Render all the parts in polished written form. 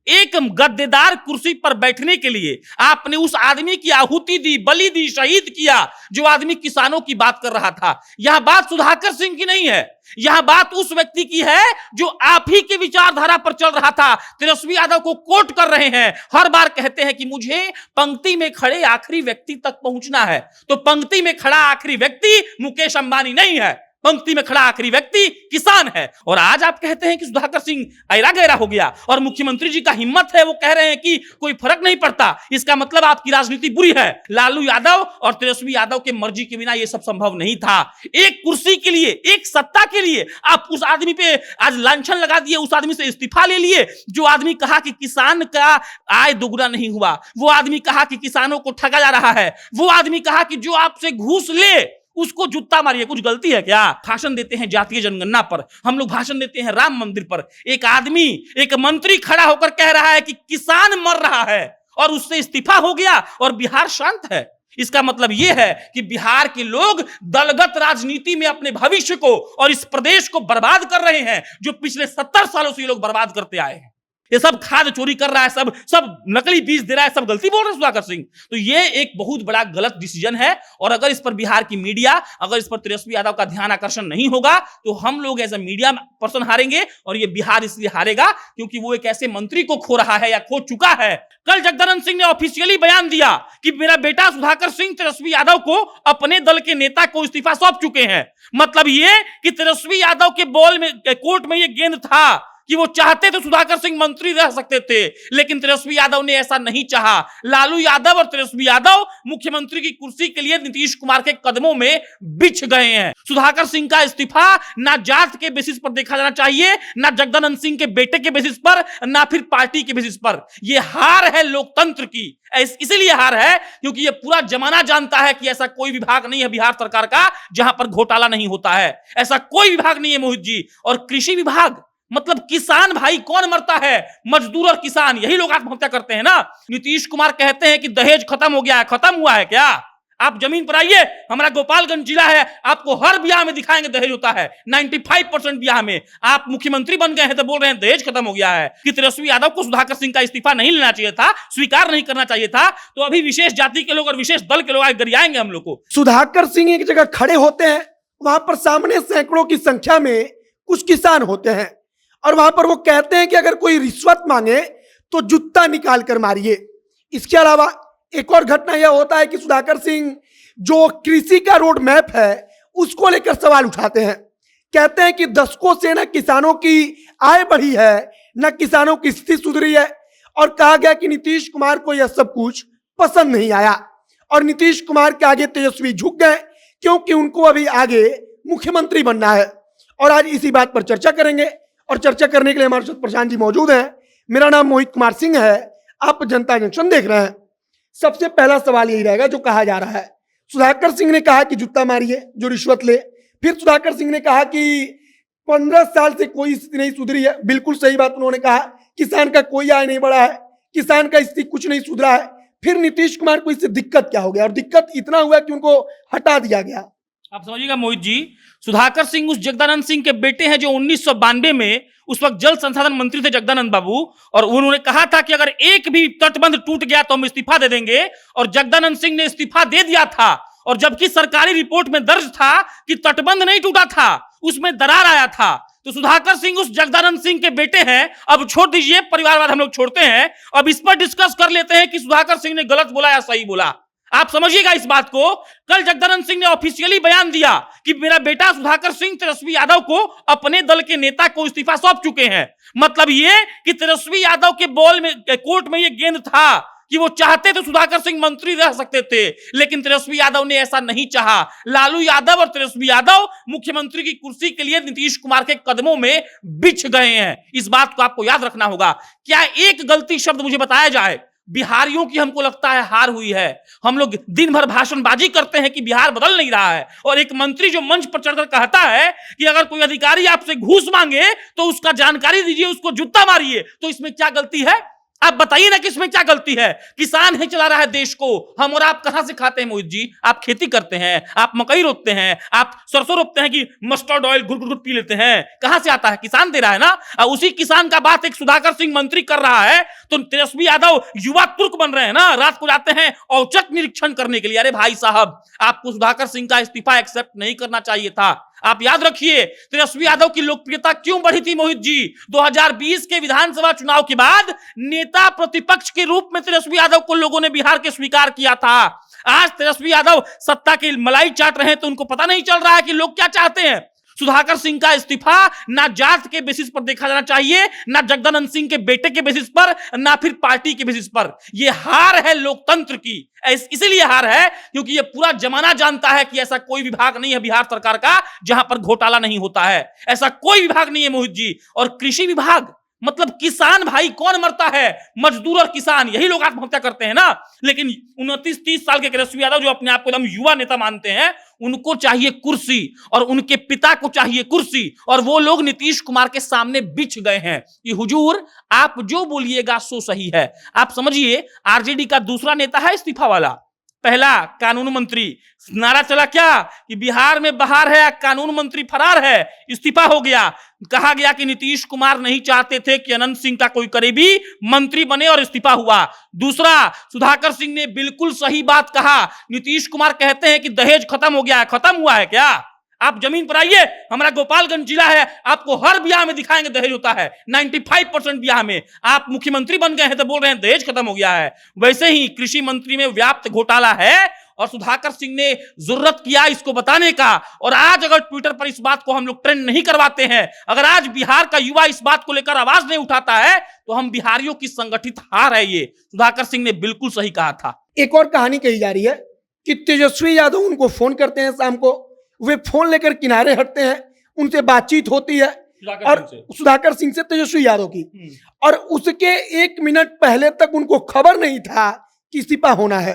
एक गद्देदार कुर्सी पर बैठने के लिए आपने उस आदमी की आहुति दी, बलि दी, शहीद किया, जो आदमी किसानों की बात कर रहा था। यहां बात सुधाकर सिंह की नहीं है, यहां बात उस व्यक्ति की है जो आप ही की विचारधारा पर चल रहा था। तेजस्वी यादव को कोट कर रहे हैं, हर बार कहते हैं कि मुझे पंक्ति में खड़े आखिरी व्यक्ति तक पहुंचना है। तो पंक्ति में खड़ा आखिरी व्यक्ति मुकेश अंबानी नहीं है, पंक्ति में खड़ा आखिरी व्यक्ति किसान है। और आज आप कहते हैं कि सुधाकर सिंह ऐरा गैरा हो गया और मुख्यमंत्री जी का हिम्मत है, वो कह रहे हैं कि कोई फर्क नहीं पड़ता। इसका मतलब आपकी राजनीति बुरी है। लालू यादव और तेजस्वी यादव के मर्जी के बिना यह सब संभव नहीं था। एक कुर्सी के लिए, एक सत्ता के लिए आप उस आदमी पे आज लांछन लगा दिए, उस आदमी से इस्तीफा ले लिए। जो आदमी कहा कि किसान का आय दोगुना नहीं हुआ, वो आदमी कहा कि किसानों को ठगा जा रहा है, वो आदमी कहा कि जो आपसे घूस ले उसको जूता मारिए। कुछ गलती है क्या? भाषण देते हैं जातीय जनगणना पर, हम लोग भाषण देते हैं राम मंदिर पर। एक आदमी, एक मंत्री खड़ा होकर कह रहा है कि किसान मर रहा है और उससे इस्तीफा हो गया और बिहार शांत है। इसका मतलब यह है कि बिहार के लोग दलगत राजनीति में अपने भविष्य को और इस प्रदेश को बर्बाद कर रहे हैं, जो पिछले 70 सालों से ये लोग बर्बाद करते आए हैं। ये सब खाद चोरी कर रहा है, सब नकली बीज दे रहा है, सब गलती बोल रहे हैं सुधाकर सिंह। तो ये एक बहुत बड़ा गलत डिसीजन है और अगर इस पर बिहार की मीडिया, अगर इस पर तेजस्वी यादव का ध्यान आकर्षण नहीं होगा तो हम लोग एज ए मीडिया पर्सन हारेंगे। और ये बिहार इसलिए हारेगा क्योंकि वो एक ऐसे मंत्री को खो रहा है या खो चुका है। कल जगदानंद सिंह ने ऑफिशियली बयान दिया कि मेरा बेटा सुधाकर सिंह तेजस्वी यादव को अपने दल के नेता को इस्तीफा सौंप चुके हैं। मतलब ये कि तेजस्वी यादव के बॉल में, कोर्ट में ये गेंद था कि वो चाहते तो सुधाकर सिंह मंत्री रह सकते थे, लेकिन तेजस्वी यादव ने ऐसा नहीं चाहा। लालू यादव और तेजस्वी यादव मुख्यमंत्री की कुर्सी के लिए नीतीश कुमार के कदमों में बिछ गए हैं। सुधाकर सिंह का इस्तीफा ना जात के बेसिस पर देखा जाना चाहिए, ना जगदानंद सिंह के बेटे के बेसिस पर, ना फिर पार्टी के बेसिस पर। यह हार है लोकतंत्र की। इसीलिए हार है क्योंकि यह पूरा जमाना जानता है कि ऐसा कोई विभाग नहीं है बिहार सरकार का जहां पर घोटाला नहीं होता है। ऐसा कोई विभाग नहीं है मोहित जी। और कृषि विभाग, मतलब किसान भाई कौन मरता है? मजदूर और किसान, यही लोग आत्महत्या करते हैं ना। नीतीश कुमार कहते हैं कि दहेज खत्म हो गया है, खत्म हुआ है क्या? आप जमीन पर आइए, हमारा गोपालगंज जिला है, आपको हर ब्याह में दिखाएंगे दहेज होता है। 95% ब्याह में। आप मुख्यमंत्री बन गए हैं तो बोल रहे हैं दहेज खत्म हो गया है। कि तेजस्वी यादव को सुधाकर सिंह का इस्तीफा नहीं लेना चाहिए था, स्वीकार नहीं करना चाहिए था, तो अभी विशेष जाति के लोग और विशेष दल के लोग आगे गरियाएंगे हम लोग को। सुधाकर सिंह एक जगह खड़े होते हैं, वहां पर सामने सैकड़ों की संख्या में कुछ किसान होते हैं और वहां पर वो कहते हैं कि अगर कोई रिश्वत मांगे तो जूता निकाल कर मारिए। इसके अलावा एक और घटना यह होता है कि सुधाकर सिंह जो कृषि का रोड मैप है उसको लेकर सवाल उठाते हैं। कहते हैं कि दशकों से न किसानों की आय बढ़ी है, न किसानों की स्थिति सुधरी है। और कहा गया कि नीतीश कुमार को यह सब कुछ पसंद नहीं आया और नीतीश कुमार के आगे तेजस्वी झुक गए क्योंकि उनको अभी आगे मुख्यमंत्री बनना है। और आज इसी बात पर चर्चा करेंगे और चर्चा करने के लिए हमारे साथ प्रशांत जी मौजूद हैं। मेरा नाम मोहित कुमार सिंह है, आप जनता जंक्शन देख रहे हैं। सबसे पहला सवाल यही रहेगा जो कहा जा रहा है, सुधाकर सिंह ने कहा कि जूता मारिए जो रिश्वत ले। फिर सुधाकर सिंह ने कहा कि 15 साल से कोई स्थिति नहीं सुधरी है। बिल्कुल सही बात उन्होंने कहा। किसान का कोई आय नहीं बढ़ा है, किसान का स्थिति कुछ नहीं सुधरा है। फिर नीतीश कुमार को इससे दिक्कत क्या हो गया? और दिक्कत इतना हुआ कि उनको हटा दिया गया। आप समझिएगा मोहित जी, सुधाकर सिंह उस जगदानंद सिंह के बेटे हैं जो 1992 में उस वक्त जल संसाधन मंत्री थे जगदानंद बाबू, और उन्होंने कहा था कि अगर एक भी तटबंध टूट गया तो हम इस्तीफा दे देंगे। और जगदानंद सिंह ने इस्तीफा दे दिया था, और जबकि सरकारी रिपोर्ट में दर्ज था कि तटबंध नहीं टूटा था, उसमें दरार आया था। तो सुधाकर सिंह उस जगदानंद सिंह के बेटे हैं। अब छोड़ दीजिए परिवारवाद, हम लोग छोड़ते हैं। अब इस पर डिस्कस कर लेते हैं कि सुधाकर सिंह ने गलत बोला या सही बोला। आप समझिएगा इस बात को। कल जगदानंद सिंह ने ऑफिशियली बयान दिया कि मेरा बेटा सुधाकर सिंह तेजस्वी यादव को अपने दल के नेता को इस्तीफा सौंप चुके हैं। मतलब ये कि तेजस्वी यादव के बॉल में, कोर्ट में ये गेंद था कि वो चाहते तो सुधाकर सिंह मंत्री रह सकते थे, लेकिन तेजस्वी यादव ने ऐसा नहीं चाहा। लालू यादव और तेजस्वी यादव मुख्यमंत्री की कुर्सी के लिए नीतीश कुमार के कदमों में बिछ गए हैं। इस बात को आपको याद रखना होगा। क्या एक गलती शब्द मुझे बताया जाए? बिहारियों की हमको लगता है हार हुई है। हम लोग दिन भर भाषणबाजी करते हैं कि बिहार बदल नहीं रहा है, और एक मंत्री जो मंच पर चढ़कर कहता है कि अगर कोई अधिकारी आपसे घूस मांगे तो उसका जानकारी दीजिए, उसको जूता मारिए, तो इसमें क्या गलती है? आप बताइए ना कि इसमें क्या गलती है? किसान है चला रहा है देश को। हम और आप कहां से खाते हैं मोहित जी? आप खेती करते हैं, आप मकई रोपते हैं, आप सरसों रोपते हैं कि मस्टर्ड ऑयल घुट घुट पी लेते हैं? कहां से आता है? किसान दे रहा है ना। और उसी किसान का बात एक सुधाकर सिंह मंत्री कर रहा है तो तेजस्वी यादव युवा तुर्क बन रहे हैं ना, रात को जाते हैं औचक निरीक्षण करने के लिए। अरे भाई साहब, आपको सुधाकर सिंह का इस्तीफा एक्सेप्ट नहीं करना चाहिए था। आप याद रखिए तेजस्वी यादव की लोकप्रियता क्यों बढ़ी थी मोहित जी? 2020 के विधानसभा चुनाव के बाद नेता प्रतिपक्ष के रूप में तेजस्वी यादव को लोगों ने बिहार के स्वीकार किया था। आज तेजस्वी यादव सत्ता की मलाई चाट रहे हैं तो उनको पता नहीं चल रहा है कि लोग क्या चाहते हैं। सुधाकर सिंह का इस्तीफा ना जात के बेसिस पर देखा जाना चाहिए, ना जगदानंद सिंह के बेटे के बेसिस पर, ना फिर पार्टी के बेसिस पर। यह हार है लोकतंत्र की। इसीलिए हार है क्योंकि यह पूरा जमाना जानता है कि ऐसा कोई विभाग नहीं है बिहार सरकार का जहां पर घोटाला नहीं होता है। ऐसा कोई विभाग नहीं है मोहित जी। और कृषि विभाग मतलब किसान भाई कौन मरता है? मजदूर और किसान, यही लोग आत्महत्या करते हैं ना। लेकिन 29-30 साल के तेजस्वी यादव जो अपने आप को एकदम युवा नेता मानते हैं, उनको चाहिए कुर्सी और उनके पिता को चाहिए कुर्सी, और वो लोग नीतीश कुमार के सामने बिछ गए हैं कि हुजूर आप जो बोलिएगा सो सही है। आप समझिए आरजेडी का दूसरा नेता है इस्तीफा वाला। पहला कानून मंत्री, नारा चला क्या कि बिहार में बहार है, कानून मंत्री फरार है, इस्तीफा हो गया। कहा गया कि नीतीश कुमार नहीं चाहते थे कि अनंत सिंह का कोई करीबी मंत्री बने और इस्तीफा हुआ। दूसरा, सुधाकर सिंह ने बिल्कुल सही बात कहा। नीतीश कुमार कहते हैं कि दहेज खत्म हो गया है, खत्म हुआ है क्या? आप जमीन पर आइए, हमारा गोपालगंज जिला है, आपको हर ब्याह में दिखाएंगे दहेज होता है। 95% ब्याह में। आप मुख्यमंत्री बन गए हैं तो बोल रहे हैं दहेज खत्म हो गया है। वैसे ही कृषि मंत्री में व्याप्त घोटाला है और सुधाकर सिंह ने जरूरत किया इसको बताने का। और आज अगर ट्विटर पर इस बात को हम लोग ट्रेंड नहीं करवाते हैं, अगर आज बिहार का युवा इस बात को लेकर आवाज नहीं उठाता है, तो हम बिहारियों की संगठित हार है। ये सुधाकर सिंह ने बिल्कुल सही कहा था। एक और कहानी कही जा रही है कि तेजस्वी यादव उनको फोन करते हैं शाम को, वे फोन लेकर किनारे हटते हैं, उनसे बातचीत होती है और सुधाकर सिंह से तेजस्वी यादव की, और उसके 1 मिनट पहले तक उनको खबर नहीं था कि इस्तीफा होना है।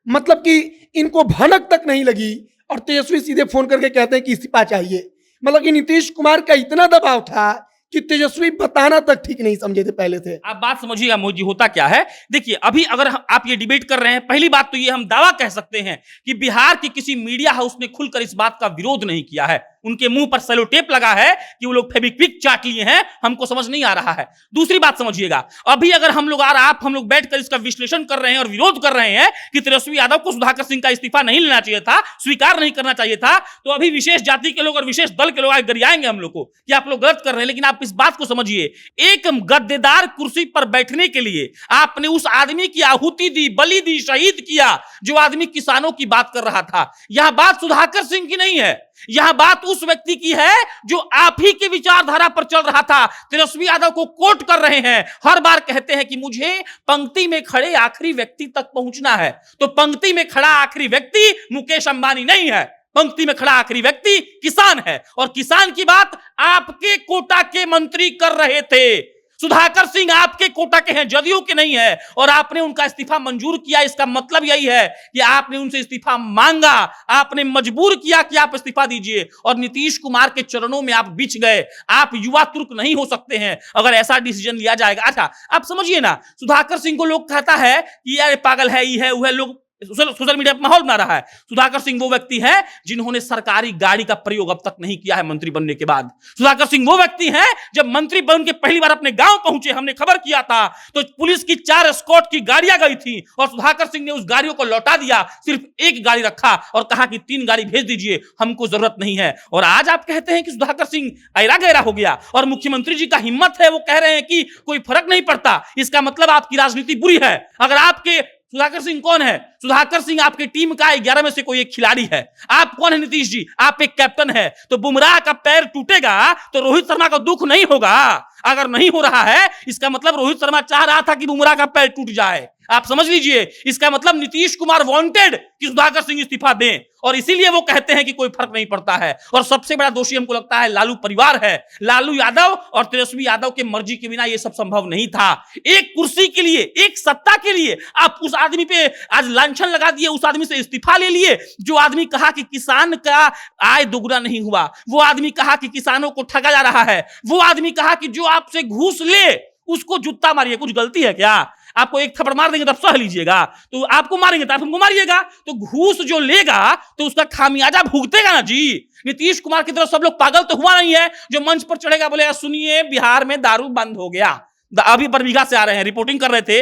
मतलब कि इनको भनक तक नहीं लगी और तेजस्वी सीधे फोन करके कहते हैं कि इस्तीफा चाहिए। मतलब कि नीतीश कुमार का इतना दबाव था कि तेजस्वी बताना तक ठीक नहीं समझे थे पहले थे। आप बात समझिएगा मोदी जी, होता क्या है देखिए, अभी अगर आप ये डिबेट कर रहे हैं, पहली बात तो ये हम दावा कह सकते हैं कि बिहार की किसी मीडिया हाउस ने खुलकर इस बात का विरोध नहीं किया है। उनके मुंह पर सेलो टेप लगा है कि वो लोग फेविक्विक चाट लिए हैं, हमको समझ नहीं आ रहा है। दूसरी बात समझिएगा, अभी अगर हम लोग हम लोग बैठकर इसका विश्लेषण कर रहे हैं और विरोध कर रहे हैं कि तेजस्वी यादव को सुधाकर सिंह का इस्तीफा नहीं लेना चाहिए था, स्वीकार नहीं करना चाहिए था, तो अभी विशेष जाति के लोग और विशेष दल के लोग आगे गरियाएंगे हम लोग को कि आप लोग गलत कर रहे हैं। लेकिन आप इस बात को समझिए, एक गद्देदार कुर्सी पर बैठने के लिए आपने उस आदमी की आहुति दी, बलि दी, शहीद किया जो आदमी किसानों की बात कर रहा था। यहां बात सुधाकर सिंह की नहीं है, यहां बात उस व्यक्ति की है जो आप ही की विचारधारा पर चल रहा था। तेजस्वी यादव को कोट कर रहे हैं, हर बार कहते हैं कि मुझे पंक्ति में खड़े आखिरी व्यक्ति तक पहुंचना है। तो पंक्ति में खड़ा आखिरी व्यक्ति मुकेश अंबानी नहीं है, पंक्ति में खड़ा आखिरी व्यक्ति किसान है। और किसान की बात आपके कोटा के मंत्री कर रहे थे। सुधाकर सिंह आपके कोटा के हैं, जदयू के नहीं है, और आपने उनका इस्तीफा मंजूर किया। इसका मतलब यही है कि आपने उनसे इस्तीफा मांगा, आपने मजबूर किया कि आप इस्तीफा दीजिए, और नीतीश कुमार के चरणों में आप बिछ गए। आप युवा तुर्क नहीं हो सकते हैं अगर ऐसा डिसीजन लिया जाएगा। अच्छा, आप समझिए ना, सुधाकर सिंह को लोग कहता है कि यार पागल है, ये है, वो है, लोग सोशल मीडिया पर माहौल बना रहा है। सुधाकर सिंह वो व्यक्ति है जिन्होंने सरकारी गाड़ी का प्रयोग अब तक नहीं किया है मंत्री बनने के बाद। सुधाकर सिंह वो व्यक्ति है, जब मंत्री बन के पहली बार अपने गांव पहुंचे, हमने खबर किया था, तो पुलिस की 4 एस्कॉर्ट की गाड़ियां गई थी और सुधाकर सिंह ने उस गाड़ियों को लौटा दिया, सिर्फ 1 गाड़ी रखा और कहा कि 3 गाड़ी भेज दीजिए, हमको जरूरत नहीं है। और आज आप कहते हैं कि सुधाकर सिंह ऐरा गैरा हो गया और मुख्यमंत्री जी का हिम्मत है, वो कह रहे हैं कि कोई फर्क नहीं पड़ता। इसका मतलब आपकी राजनीति बुरी है। अगर आपके सुधाकर सिंह कौन है? सुधाकर सिंह आपकी टीम का 11 में से कोई एक खिलाड़ी है। आप कौन है नीतीश जी? आप एक कैप्टन है। तो बुमराह का पैर टूटेगा तो रोहित शर्मा का दुख नहीं होगा। अगर नहीं हो रहा है, इसका मतलब रोहित शर्मा चाह रहा था कि बुमराह का पैर टूट जाए। आप समझ लीजिए, इसका मतलब नीतीश कुमार वांटेड कि सुधाकर सिंह इस्तीफा दें, और इसीलिए वो कहते हैं कि कोई फर्क नहीं पड़ता है। और सबसे बड़ा दोषी हमको लगता है लालू परिवार है। लालू यादव और तेजस्वी यादव के मर्जी के बिना ये सब संभव नहीं था। एक कुर्सी के लिए, एक सत्ता के लिए आप उस आदमी पे आज लांछन लगा दिए, उस आदमी से इस्तीफा ले लिए जो आदमी कहा कि किसान का आय दोगुना नहीं हुआ, वो आदमी कहा कि किसानों को ठगा जा रहा है, वो आदमी कहा कि जो आपसे घूस ले उसको जूता मारिए। कुछ गलती है क्या? आपको एक थप्पड़ मार देंगे तब सह लीजिएगा, तो आपको मारेंगे तो आप हमको मारिएगा। तो घूस जो लेगा तो उसका खामियाजा भुगतेगा ना जी। नीतीश कुमार की तरफ सब लोग पागल तो हुआ नहीं है जो मंच पर चढ़ेगा बोलेगा सुनिए बिहार में दारू बंद हो गया। अभी बरबीघा से आ रहे हैं, रिपोर्टिंग कर रहे थे,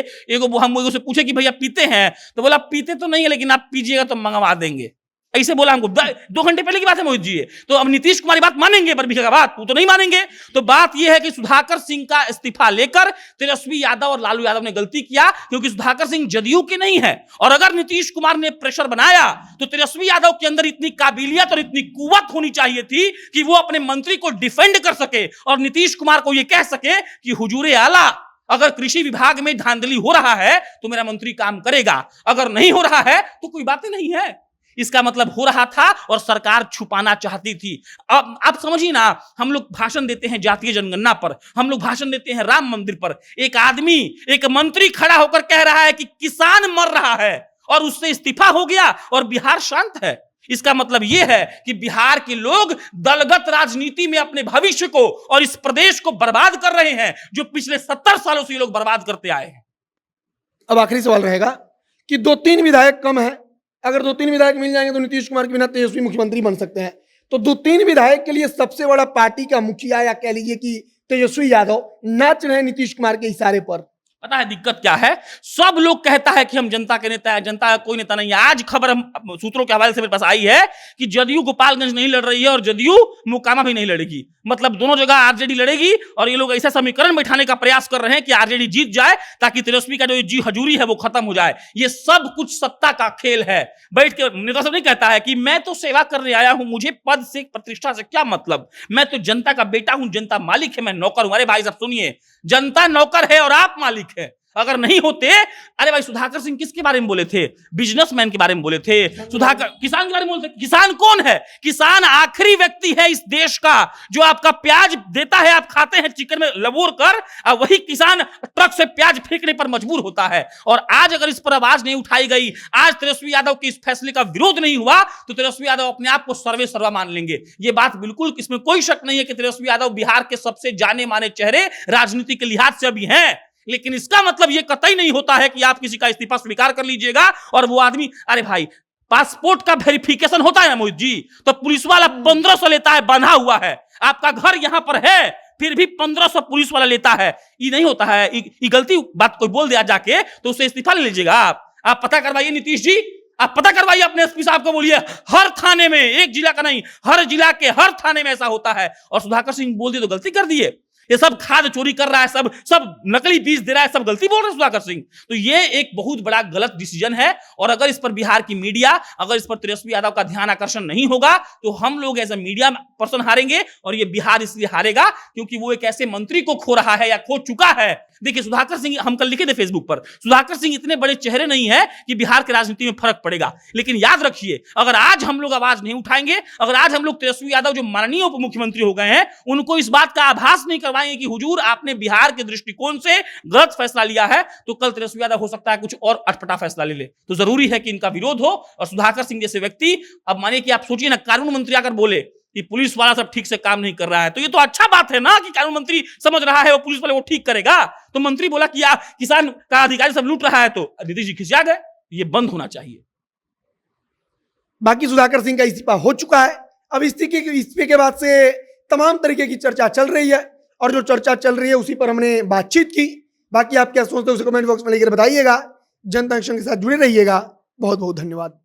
हम उससे पूछे कि भैया पीते हैं, तो बोला पीते तो नहीं है लेकिन आप पीजिएगा तो मंगवा देंगे। ऐसे बोला हमको, 2 घंटे पहले की बात है मोहित जी। तो अब नीतीश कुमार बात मानेंगे बरबीघा का बात? वो तो नहीं मानेंगे। तो बात यह है कि सुधाकर सिंह का इस्तीफा लेकर तेजस्वी यादव और लालू यादव ने गलती किया, क्योंकि सुधाकर सिंह जदयू के नहीं है। और अगर नीतीश कुमार ने प्रेशर बनाया तो तेजस्वी यादव के अंदर इतनी काबिलियत और इतनी कुव्वत होनी चाहिए थी कि वो अपने मंत्री को डिफेंड कर सके और नीतीश कुमार को यह कह सके कि हुजूरे आला, अगर कृषि विभाग में धांधली हो रहा है तो मेरा मंत्री काम करेगा, अगर नहीं हो रहा है तो कोई बात नहीं है। इसका मतलब हो रहा था और सरकार छुपाना चाहती थी। अब आप समझिए ना, हम लोग भाषण देते हैं जातीय जनगणना पर, हम लोग भाषण देते हैं राम मंदिर पर, एक आदमी, एक मंत्री खड़ा होकर कह रहा है कि किसान मर रहा है और उससे इस्तीफा हो गया और बिहार शांत है। इसका मतलब यह है कि बिहार के लोग दलगत राजनीति में अपने भविष्य को और इस प्रदेश को बर्बाद कर रहे हैं, जो पिछले 70 सालों से ये लोग बर्बाद करते आए हैं। अब आखिरी सवाल रहेगा कि 2-3 विधायक कम है, अगर 2-3 विधायक मिल जाएंगे तो नीतीश कुमार के बिना तेजस्वी मुख्यमंत्री बन सकते हैं। तो 2-3 विधायक के लिए सबसे बड़ा पार्टी का मुखिया या कह लीजिए कि तेजस्वी यादव नाच रहे हैं नीतीश कुमार के इशारे पर। पता है दिक्कत क्या है? सब लोग कहता है कि हम जनता के नेता है, जनता का कोई नेता नहीं है। आज खबर हम सूत्रों के हवाले से मेरे पास आई है कि जदयू गोपालगंज नहीं लड़ रही है और जदयू मोकामा भी नहीं लड़ेगी। मतलब दोनों जगह आरजेडी लड़ेगी और ये लोग ऐसा समीकरण बैठाने का प्रयास कर रहे हैं कि आरजेडी जीत जाए ताकि तेजस्वी का जो जी हजूरी है वो खत्म हो जाए। ये सब कुछ सत्ता का खेल है। बैठ के नेता सब नहीं कहता है कि मैं तो सेवा करने आया हूं, मुझे पद से प्रतिष्ठा से क्या मतलब, मैं तो जनता का बेटा हूं, जनता मालिक है, मैं नौकर हूं। अरे भाई साहब सुनिए, जनता नौकर है और आप मालिक है। अगर नहीं होते, अरे भाई सुधाकर सिंह किसके बारे में बोले थे? बिजनेसमैन के बारे में बोले थे। सुधाकर किसान के बारे में बोले थे। किसान कौन है? किसान आखिरी व्यक्ति है इस देश का जो आपका प्याज देता है, आप खाते हैं चिकन में लबोर कर, और वही किसान ट्रक से प्याज फेंकने पर मजबूर होता है। और आज अगर इस पर आवाज नहीं उठाई गई, आज तेजस्वी यादव के इस फैसले का विरोध नहीं हुआ, तो तेजस्वी यादव अपने आप को सर्वे सर्वा मान लेंगे। ये बात बिल्कुल, इसमें कोई शक नहीं है कि तेजस्वी यादव बिहार के सबसे जाने माने चेहरे राजनीति के लिहाज से अभी हैं। लेकिन इसका मतलब यह कतई नहीं होता है कि आप किसी का इस्तीफा स्वीकार कर लीजिएगा और वो आदमी, अरे भाई पासपोर्ट का वेरिफिकेशन होता है ना मोहित जी, तो पुलिस वाला 1500 लेता है, बंधा हुआ है। आपका घर यहां पर है फिर भी 1500 पुलिस वाला लेता है। ये नहीं होता है। ये गलती बात कोई बोल दिया जाके तो उसे इस्तीफा ले लीजिएगा। आप पता करवाइए नीतीश जी, आप पता करवाइए अपने एसपी साहब को, बोलिए हर थाने में, एक जिला का नहीं, हर जिला के हर थाने में ऐसा होता है। और सुधाकर सिंह बोल दिए तो गलती कर दिए। ये सब खाद चोरी कर रहा है, सब नकली बीज दे रहा है, सब गलती बोल रहे हैं सुधाकर सिंह। तो ये एक बहुत बड़ा गलत डिसीजन है। और अगर इस पर बिहार की मीडिया, अगर इस पर तेजस्वी यादव का ध्यान आकर्षण नहीं होगा तो हम लोग एज ए मीडिया पर्सन हारेंगे। और ये बिहार इसलिए हारेगा क्योंकि वो एक ऐसे मंत्री को खो रहा है या खो चुका है। देखिए सुधाकर सिंह, हम कल लिखे थे फेसबुक पर, सुधाकर सिंह इतने बड़े चेहरे नहीं है कि बिहार की राजनीति में फर्क पड़ेगा। लेकिन याद रखिए, अगर आज हम लोग आवाज नहीं उठाएंगे, अगर आज हम लोग तेजस्वी यादव जो माननीय उप मुख्यमंत्री हो गए हैं उनको इस बात का आभास नहीं करवाएंगे कि हुजूर आपने बिहार के दृष्टिकोण से गलत फैसला लिया है, तो कल तेजस्वी यादव हो सकता है कुछ और अटपटा फैसला ले ले। तो जरूरी है कि इनका विरोध हो। और सुधाकर सिंह जैसे व्यक्ति, अब मानिए कि आप सोचिए ना, कानून मंत्री आकर बोले कि पुलिस वाला सब ठीक से काम नहीं कर रहा है, तो ये तो अच्छा बात है ना कि कानून मंत्री समझ रहा है वो पुलिस वाले वो ठीक करेगा। तो मंत्री बोला कि किसान का अधिकारी सब लूट रहा है, तो नीतीश जी खिसिया गए। ये बंद होना चाहिए। बाकी सुधाकर सिंह का इस्तीफा हो चुका है। अब इस्तीफे के बाद से तमाम तरीके की चर्चा चल रही है और जो चर्चा चल रही है उसी पर हमने बातचीत की। बाकी आप क्या सोचते हैं उसे कमेंट बॉक्स में लेकर बताइएगा। जनता एक्शन के साथ जुड़े रहिएगा। बहुत बहुत धन्यवाद।